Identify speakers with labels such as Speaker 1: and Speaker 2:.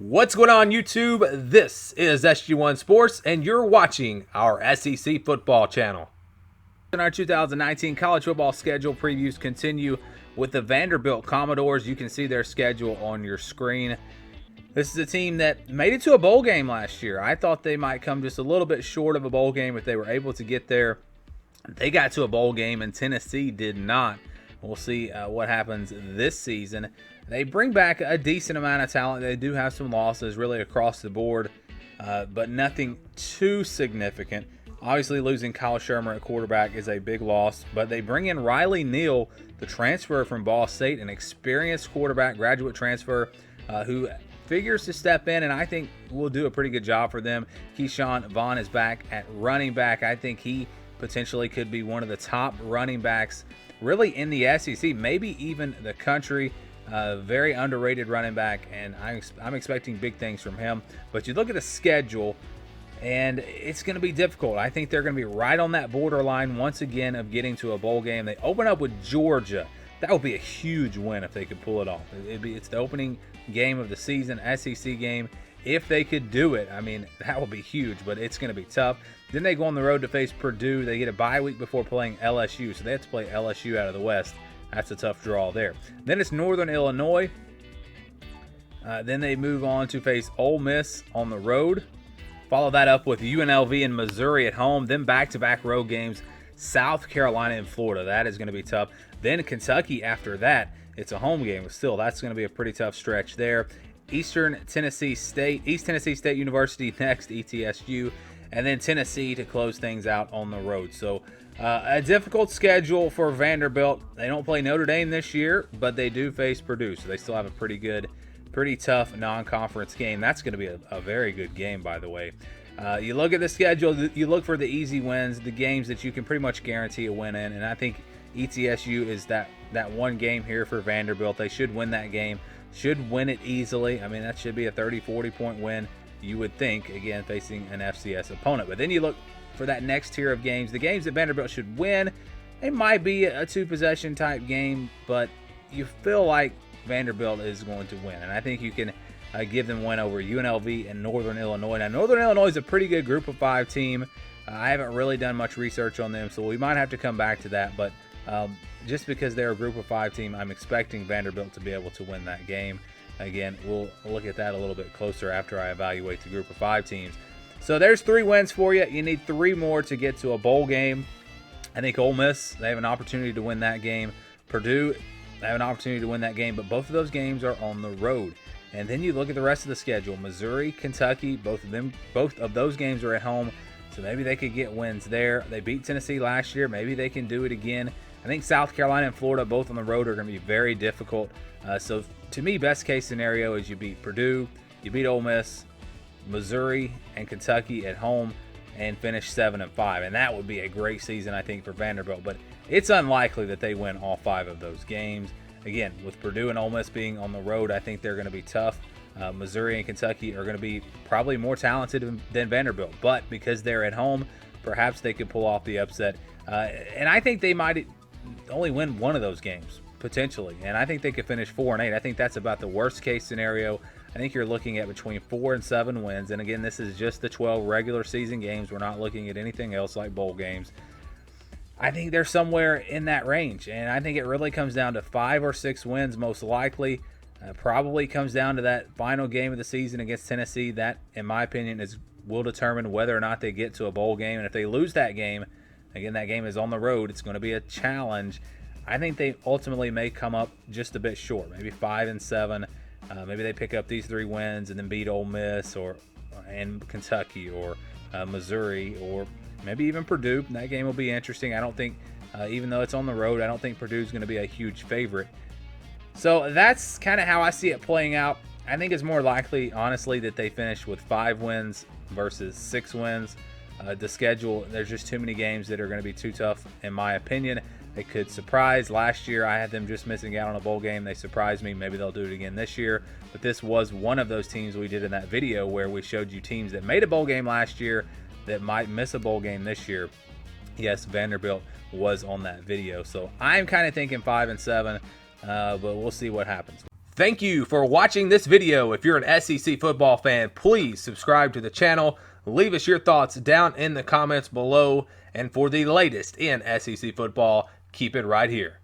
Speaker 1: What's going on, YouTube? This is SG1 Sports, and you're watching our SEC football channel. In our 2019 college football schedule previews continue with the Vanderbilt Commodores. You can see their schedule on your screen. This is a team that made it to a bowl game last year. I thought they might come just a little bit short of a bowl game if they were able to get there. They got to a bowl game, and Tennessee did not. We'll see what happens this season. They bring back a decent amount of talent. They do have some losses really across the board, but nothing too significant. Obviously, losing Kyle Shermer at quarterback is a big loss, but they bring in Riley Neal, the transfer from Ball State, an experienced quarterback, graduate transfer, who figures to step in, and I think will do a pretty good job for them. Keyshawn Vaughn is back at running back. I think he potentially could be one of the top running backs really in the SEC, maybe even the country. Very underrated running back, and I'm expecting big things from him. But you look at the schedule, and it's going to be difficult. I think they're going to be right on that borderline once again of getting to a bowl game. They open up with Georgia. That would be a huge win if they could pull it off. It's the opening game of the season, SEC game. If they could do it, I mean, that would be huge, but it's going to be tough. Then they go on the road to face Purdue. They get a bye week before playing LSU, so they have to play LSU out of the West. That's a tough draw there. Then it's Northern Illinois. Then they move on to face Ole Miss on the road. Follow that up with UNLV and Missouri at home. Then back-to-back road games, South Carolina and Florida. That is going to be tough. Then Kentucky after that. It's a home game, but still, that's going to be a pretty tough stretch there. East Tennessee State University next, ETSU. And then Tennessee to close things out on the road. So a difficult schedule for Vanderbilt. They don't play Notre Dame this year, but they do face Purdue. So they still have a pretty tough non-conference game. That's going to be a very good game, by the way. You look at the schedule, you look for the easy wins, the games that you can pretty much guarantee a win in. And I think ETSU is that one game here for Vanderbilt. They should win that game, should win it easily. I mean, that should be a 30, 40-point win, you would think, again, facing an FCS opponent. But then you look for that next tier of games, the games that Vanderbilt should win. They might be a two-possession type game, but you feel like Vanderbilt is going to win. And I think you can give them win over UNLV and Northern Illinois. Now, Northern Illinois is a pretty good Group of 5 team. I haven't really done much research on them, so we might have to come back to that. But just because they're a Group of 5 team, I'm expecting Vanderbilt to be able to win that game. Again, we'll look at that a little bit closer after I evaluate the Group of 5 teams. So there's 3 wins for you. You need 3 more to get to a bowl game. I think Ole Miss, they have an opportunity to win that game. Purdue, they have an opportunity to win that game, but both of those games are on the road. And then you look at the rest of the schedule. Missouri, Kentucky, both of those games are at home, so maybe they could get wins there. They beat Tennessee last year. Maybe they can do it again. I think South Carolina and Florida, both on the road, are going to be very difficult. So to me, best case scenario is you beat Purdue, you beat Ole Miss, Missouri, and Kentucky at home, and finish 7-5. And that would be a great season, I think, for Vanderbilt. But it's unlikely that they win all 5 of those games. Again, with Purdue and Ole Miss being on the road, I think they're going to be tough. Missouri and Kentucky are going to be probably more talented than Vanderbilt. But because they're at home, perhaps they could pull off the upset. And I think they might only win one of those games, potentially. And I think they could finish 4-8. I think that's about the worst case scenario. I think you're looking at between 4 and 7 wins. And again, this is just the 12 regular season games. We're not looking at anything else like bowl games. I think they're somewhere in that range. And I think it really comes down to 5 or 6 wins most likely. Probably comes down to that final game of the season against Tennessee. That, in my opinion, will determine whether or not they get to a bowl game. And if they lose that game, again, that game is on the road. It's going to be a challenge. I think they ultimately may come up just a bit short, maybe 5-7. Maybe they pick up these 3 wins and then beat Ole Miss and Kentucky or Missouri or maybe even Purdue. That game will be interesting. I don't think, even though it's on the road, I don't think Purdue's going to be a huge favorite. So that's kind of how I see it playing out. I think it's more likely, honestly, that they finish with 5 wins versus 6 wins. The schedule, there's just too many games that are going to be too tough, in my opinion. They could surprise. Last year, I had them just missing out on a bowl game. They surprised me. Maybe they'll do it again this year. But this was one of those teams we did in that video where we showed you teams that made a bowl game last year that might miss a bowl game this year. Yes, Vanderbilt was on that video. So I'm kind of thinking 5-7, but we'll see what happens. Thank you for watching this video. If you're an SEC football fan, please subscribe to the channel. Leave us your thoughts down in the comments below. And for the latest in SEC football, keep it right here.